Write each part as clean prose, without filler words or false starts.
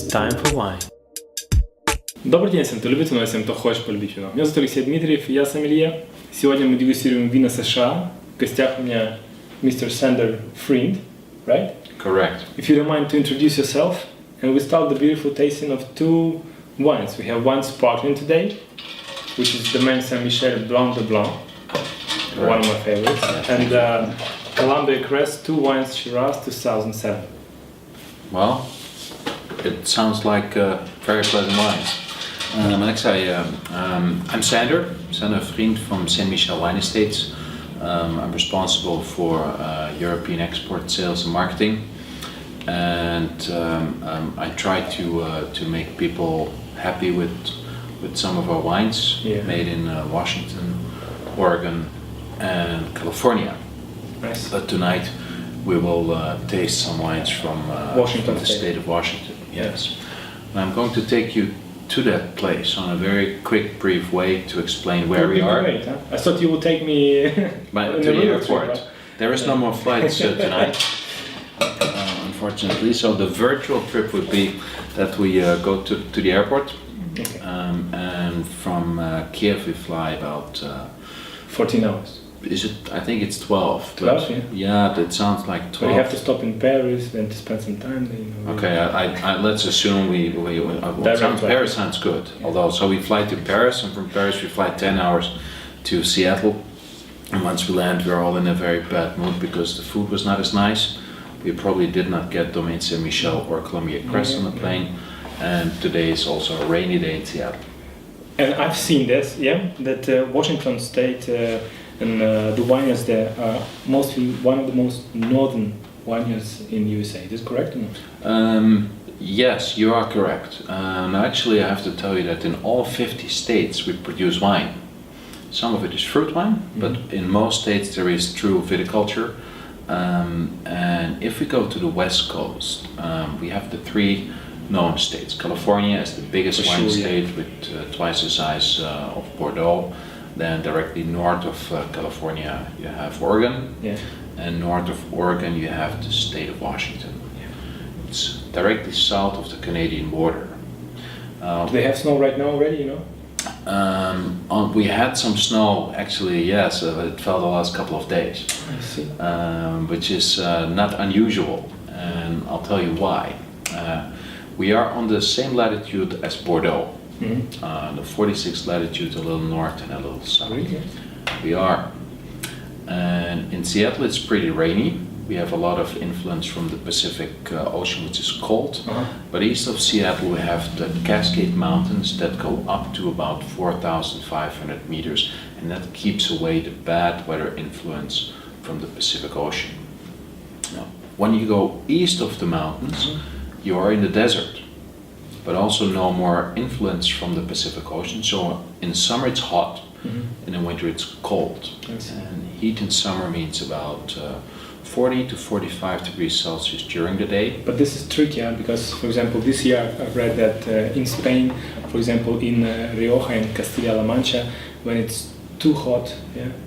time for wine. Добрый день всем, кто любит вино, всем, кто хочет полюбить вино. Меня зовут Алексей Дмитриев, я сомелье. Сегодня мы дегустируем вина США. В гостях у меня Mr. Sander Friend, right? Correct. If you don't mind to introduce yourself, and we start the beautiful tasting of two wines. We have one sparkling today, which is Domaine Michel Blanc de Blanc, one of my favorites, and Columbia Crest, two wines Shiraz 2007. Well, it sounds like very pleasant wines. I'm Sander Vriend from Saint Michel Wine Estates. I'm responsible for European export sales and marketing, and I try to make people happy with some of our wines made in Washington, Oregon, and California. Nice. But tonight we will taste some wines from the state of Washington. Yes. And I'm going to take you to that place on a very quick, brief way to explain where we are. Great, huh? I thought you would take me to the airport. There is no more flights tonight, unfortunately. So the virtual trip would be that we go to the airport, Okay. and from Kiev we fly about 14 hours. Is it? I think it's 12. 12, yeah. Yeah, that sounds like 12. But you have to stop in Paris, then to spend some time there. You know, Okay, let's assume Paris sounds good. Although, so we fly to Paris, and from Paris we fly 10 hours to Seattle. And once we land, we're all in a very bad mood because the food was not as nice. We probably did not get Domaine Saint Michel or Columbia Crest on the plane. And today is also a rainy day in Seattle. And I've seen this, that Washington State and the vineyards there are mostly one of the most northern vineyards in USA. Is this correct or not? Yes, you are correct. Now actually I have to tell you that in all 50 states we produce wine. Some of it is fruit wine, but in most states there is true viticulture. And if we go to the west coast, we have the three known states. California is the biggest wine state with twice the size of Bordeaux. Then directly north of California you have Oregon, and north of Oregon you have the state of Washington. It's directly south of the Canadian border. Do they have snow right now already, you know? We had some snow actually, yes, it fell the last couple of days, I see. which is not unusual, and I'll tell you why. We are on the same latitude as Bordeaux. The 46th latitude, a little north and a little south. Really? We are. And in Seattle it's pretty rainy. We have a lot of influence from the Pacific Ocean, which is cold. But east of Seattle we have the Cascade Mountains that go up to about 4,500 meters, and that keeps away the bad weather influence from the Pacific Ocean. Now, when you go east of the mountains, you are in the desert, but also no more influence from the Pacific Ocean. So in summer it's hot, and in winter it's cold. And heat in summer means about 40 to 45 degrees Celsius during the day. But this is tricky, because, for example, this year I've read that in Spain, for example, in Rioja and Castilla-La Mancha, when it's too hot,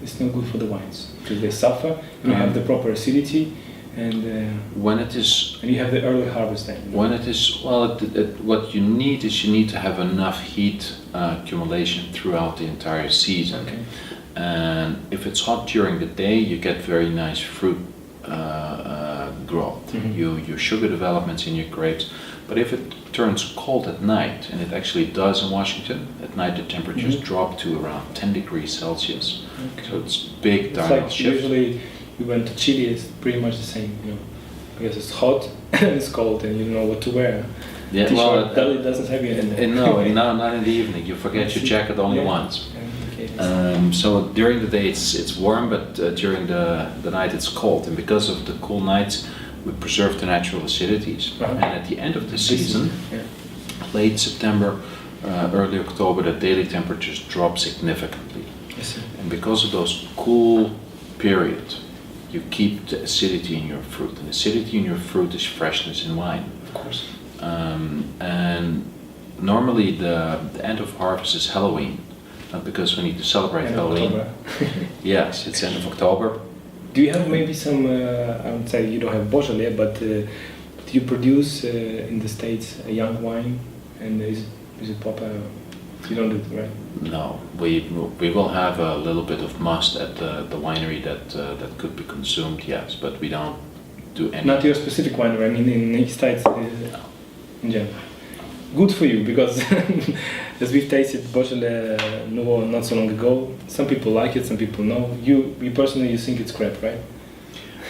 it's no good for the wines because they suffer. You don't have the proper acidity. And when it is, and you have the early harvest then. When it is, well, what you need is you need to have enough heat accumulation throughout the entire season. Okay. And if it's hot during the day, you get very nice fruit growth. Your sugar developments in your grapes. But if it turns cold at night, and it actually does in Washington, at night the temperatures drop to around 10 degrees Celsius. Okay. So it's big diurnal shift. Usually we went to Chile, it's pretty much the same, you know, because it's hot and it's cold and you don't know what to wear. Yeah, T-shirt, it doesn't have you in there. No, not in the evening. You forget your jacket only once. Okay. So during the day it's warm, but during the night it's cold. And because of the cool nights, we preserve the natural acidities. And at the end of the season, late September, early October, the daily temperatures drop significantly. And because of those cool periods, you keep the acidity in your fruit, and acidity in your fruit is freshness in wine. Of course. And normally the end of harvest is Halloween, because we need to celebrate Halloween. Yes, it's end of October. Do you have maybe some, I would say you don't have Beaujolais, but do Do you produce in the States a young wine, and is it proper? You don't do it, right? No, we will have a little bit of must at the winery that could be consumed, yes, but we don't do any. Not your specific winery. I mean, in the States, in general. Good for you, because as we've tasted Beaujolais Nouveau not so long ago, some people like it, some people no. You personally, you think it's crap, right?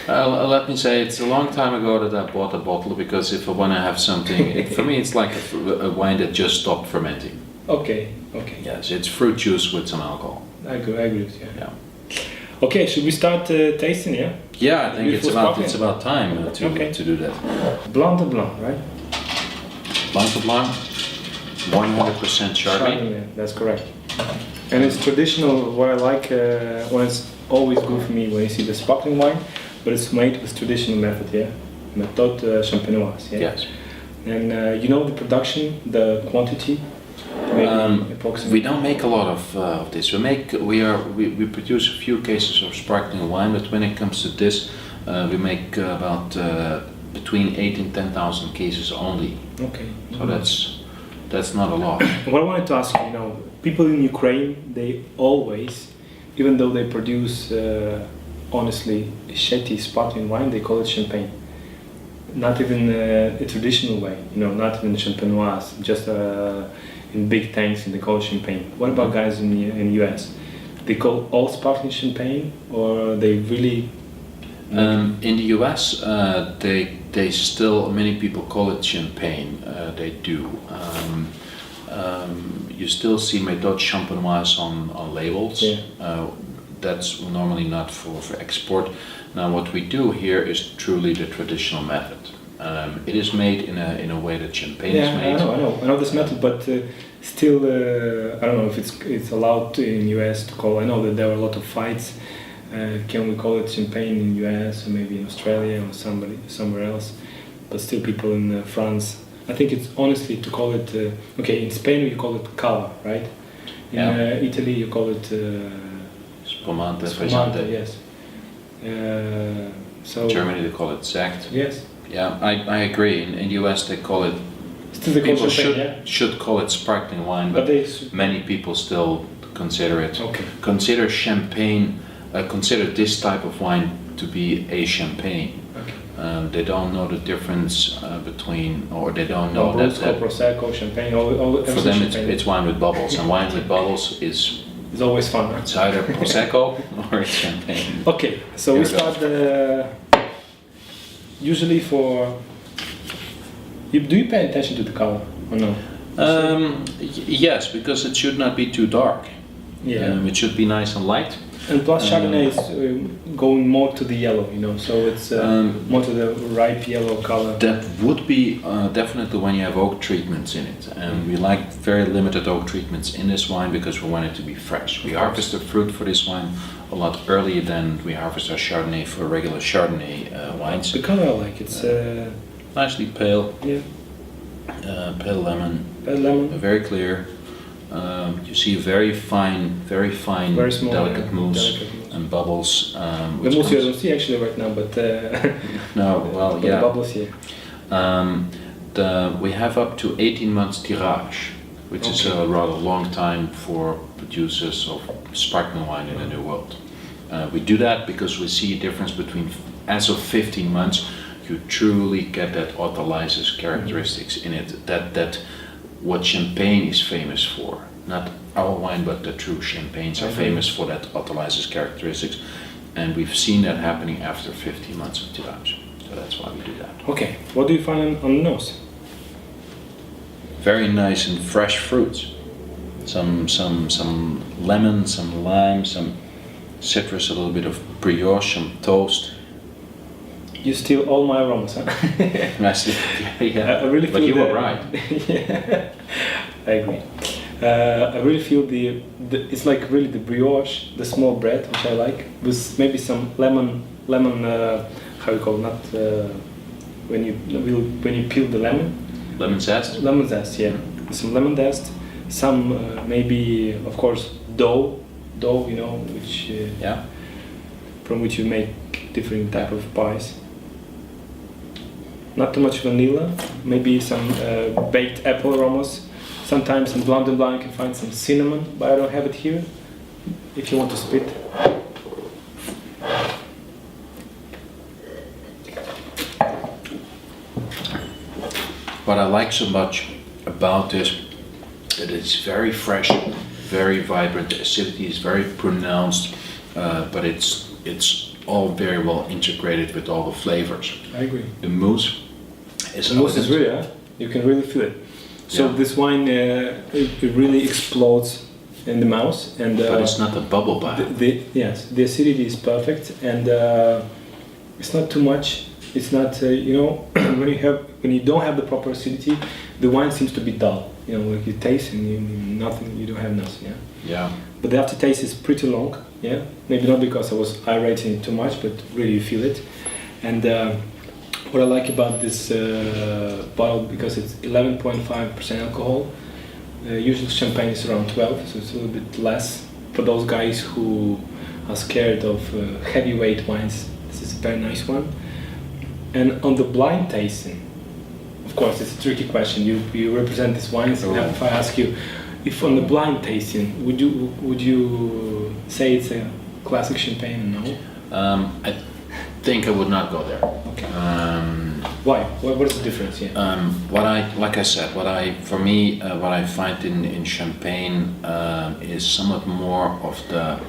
Let me say, it's a long time ago that I bought a bottle, because if I want to have something, for me it's like a wine that just stopped fermenting. Okay. Yes, it's fruit juice with some alcohol. I agree with you. Yeah. Okay, should we start tasting? Yeah. Yeah, I think Before it's about time to do that. Blanc de Blanc, right? Blanc de Blanc, 100% Chardonnay. That's correct. And it's traditional. What I like, when it's always good for me when you see the sparkling wine, but it's made with traditional method, yeah, méthode champenoise, yeah. Yes. And you know the production, the quantity. Approximately. We don't make a lot of this. We produce a few cases of sparkling wine, but when it comes to this, we make about between 8 and 10,000 cases only. Okay. So that's not a lot. What I wanted to ask you, people in Ukraine, they always, even though they produce honestly shitty sparkling wine, they call it champagne. Not even a traditional way, not even champenoise, just in big tanks and they call it champagne. What about guys in the US? They call all sparkling champagne, or they really? In the US, they still, many people call it champagne. They do. You still see méthode champenoise on labels. Yeah. That's normally not for export. Now what we do here is truly the traditional method. It is made in a way that champagne is made. I know this method, but still, I don't know if it's allowed in US to call. I know that there are a lot of fights. Can we call it champagne in US or maybe in Australia or somewhere else? But still, people in France. I think it's honestly to call it. Okay, in Spain we call it cava, right? In Italy you call it Spumante. Yes. So Germany they call it Sekt. Yes. Yeah, I agree. In the US they call it. Still they call people champagne, should call it sparkling wine, but many people still consider it. Okay. Consider champagne. Consider this type of wine to be a champagne. Okay. They don't know the difference between, or they don't know that Prosecco, champagne, all for them it's wine with bubbles, and wine with bubbles is. It's always fun, right? It's either Prosecco or it's champagne. Okay, so we start usually for. Do you pay attention to the color or no? Yes, because it should not be too dark. Yeah. It should be nice and light. And plus Chardonnay is going more to the yellow, so it's more to the ripe yellow color. That would be definitely when you have oak treatments in it. And we like very limited oak treatments in this wine because we want it to be fresh. We harvest the fruit for this wine a lot earlier than we harvest our Chardonnay for regular Chardonnay wines. The color I like, it's nicely pale. Yeah. Pale lemon. Pale lemon. Very clear. You see very fine, very small, delicate mousse and bubbles. The mousse you don't see actually right now, but the bubbles here. We have up to 18 months tirage, which is a rather long time for producers of sparkling wine in the New World. We do that because we see a difference between, as of 15 months, you truly get that autolysis characteristics in it. That what champagne is famous for, not our wine, but the true champagnes are famous for that autolysis characteristics, and we've seen that happening after 15 months of tirage. So that's why we do that. Okay, what do you find on the nose? Very nice and fresh fruits. Some lemon, some lime, some citrus, a little bit of brioche, some toast. You steal all my aromas, huh? Yeah. I really feel but you were right. Yeah, I agree. I really feel the it's like really the brioche, the small bread, which I like, with maybe some lemon. How you call it? Not when you peel the lemon. Lemon zest. Lemon zest, yeah. Some lemon zest. Some maybe, of course, dough, which from which you make different type of pies. not too much vanilla, maybe some baked apple aromas. Sometimes in Blanc de Blanc you can find some cinnamon, but I don't have it here. If you want to spit. What I like so much about this, that it's very fresh, very vibrant. The acidity is very pronounced, but it's all very well integrated with all the flavors. I agree. The mousse is really, you can really feel it. So Yeah. this wine, it really explodes in the mouth, and but it's not a bubble bath. yes, the acidity is perfect, and it's not too much. It's not, when you don't have the proper acidity, the wine seems to be dull. Like you taste and you don't have nothing. Yeah. Yeah. But the aftertaste is pretty long. Yeah. Maybe not because I was aerating it too much, but really you feel it. And what I like about this bottle, because it's 11.5% alcohol. Usually champagne is around 12, so it's a little bit less. For those guys who are scared of heavyweight wines, this is a very nice one. And on the blind tasting, of course, it's a tricky question. You represent these wines, and if I ask you, if on the blind tasting, would you say it's a classic champagne? No. I think I would not go there. Okay. Why? What is the difference here? What I find in Champagne is somewhat more of the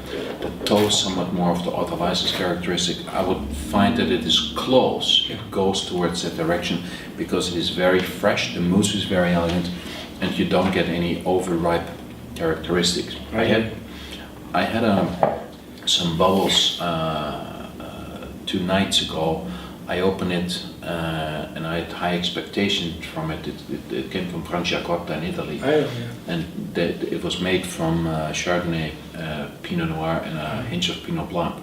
toast, somewhat more of the Autolysis characteristic. I would find that it is close. It goes towards that direction because it is very fresh. The mousse is very elegant, and you don't get any overripe characteristics. I had some bubbles 2 nights ago. I opened it and I had high expectations from it. It came from Franciacorta in Italy, and it was made from Chardonnay, Pinot Noir, and a hint of Pinot Blanc.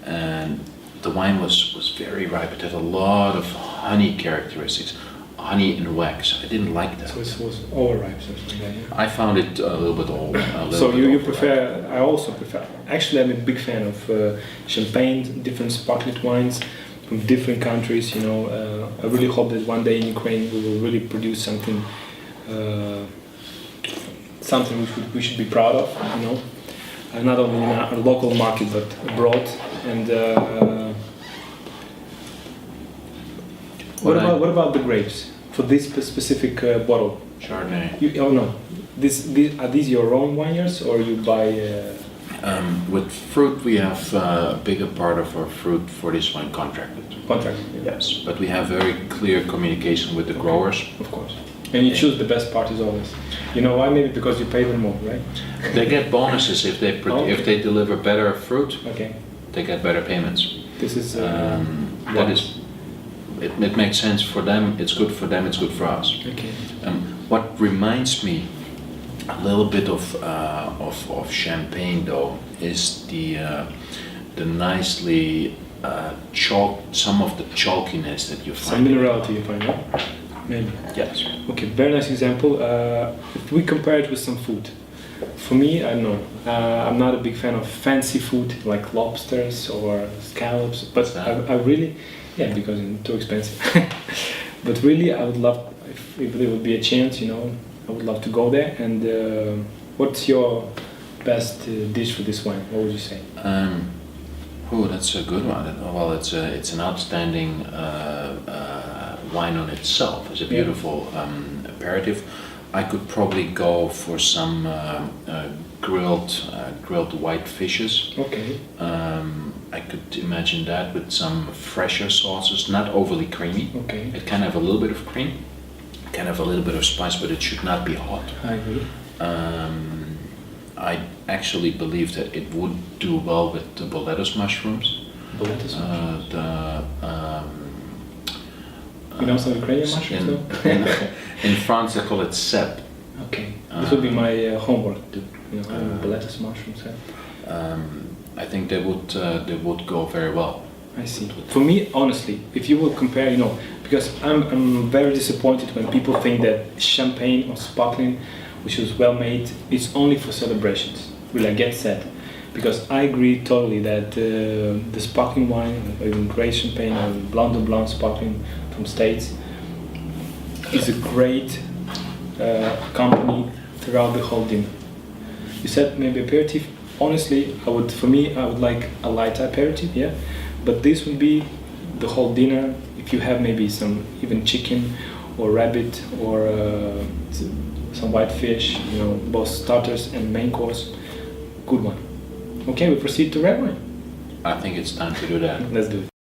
And the wine was very ripe. It had a lot of honey characteristics, honey and wax. I didn't like that. So it was overripe, something like that. I found it a little bit old. So you prefer? I also prefer. Actually, I'm a big fan of champagne, different sparkling wines from different countries. I really hope that one day in Ukraine we will really produce something which we should be proud of. Not only in our local market but abroad. And what about the grapes for this specific bottle? Chardonnay. Are these your own vineyards or you buy? With fruit, we have a bigger part of our fruit for this wine contracted. Yes, but we have very clear communication with the growers. Of course. And you choose the best parties always. You know why? Maybe because you pay them more, right? They get bonuses if they deliver better fruit. Okay. They get better payments. This is it makes sense for them. It's good for them. It's good for us. Okay. What reminds me a little bit of champagne though is the nicely some of the chalkiness that you find. Some minerality you find, right? Maybe. Yes. Okay, very nice example. If we compare it with some food, for me, I don't know. I'm not a big fan of fancy food like lobsters or scallops, but I really, because it's too expensive. But really, I would love if there would be a chance, I would love to go there. And what's your best dish for this wine? What would you say? That's a good one. Well, it's an outstanding wine on itself. It's a beautiful aperitif. I could probably go for some grilled white fishes. Okay. I could imagine that with some fresher sauces, not overly creamy. Okay. It can have a little bit of cream, can have a little bit of spice, but it should not be hot. I agree. I actually believe that it would do well with the boletus mushrooms. Boletus mushrooms. Some Ukrainian mushrooms though? In France they call it cèpe. Okay. This would be my homework too. Boletus mushrooms. I think they would go very well. I see. For me, honestly, if you would compare, because I'm very disappointed when people think that champagne or sparkling, which is well made, is only for celebrations. Really, I get sad. because I agree totally that the sparkling wine, or even Grey Champagne or Blanc de Blanc sparkling from States, is a great company throughout the whole dinner. You said maybe aperitif. Honestly, I would like a light aperitif, yeah. But this would be the whole dinner. If you have maybe some even chicken or rabbit or some white fish, you know, both starters and main course, good one. Okay, we proceed to red wine. I think it's time to do that. Let's do it.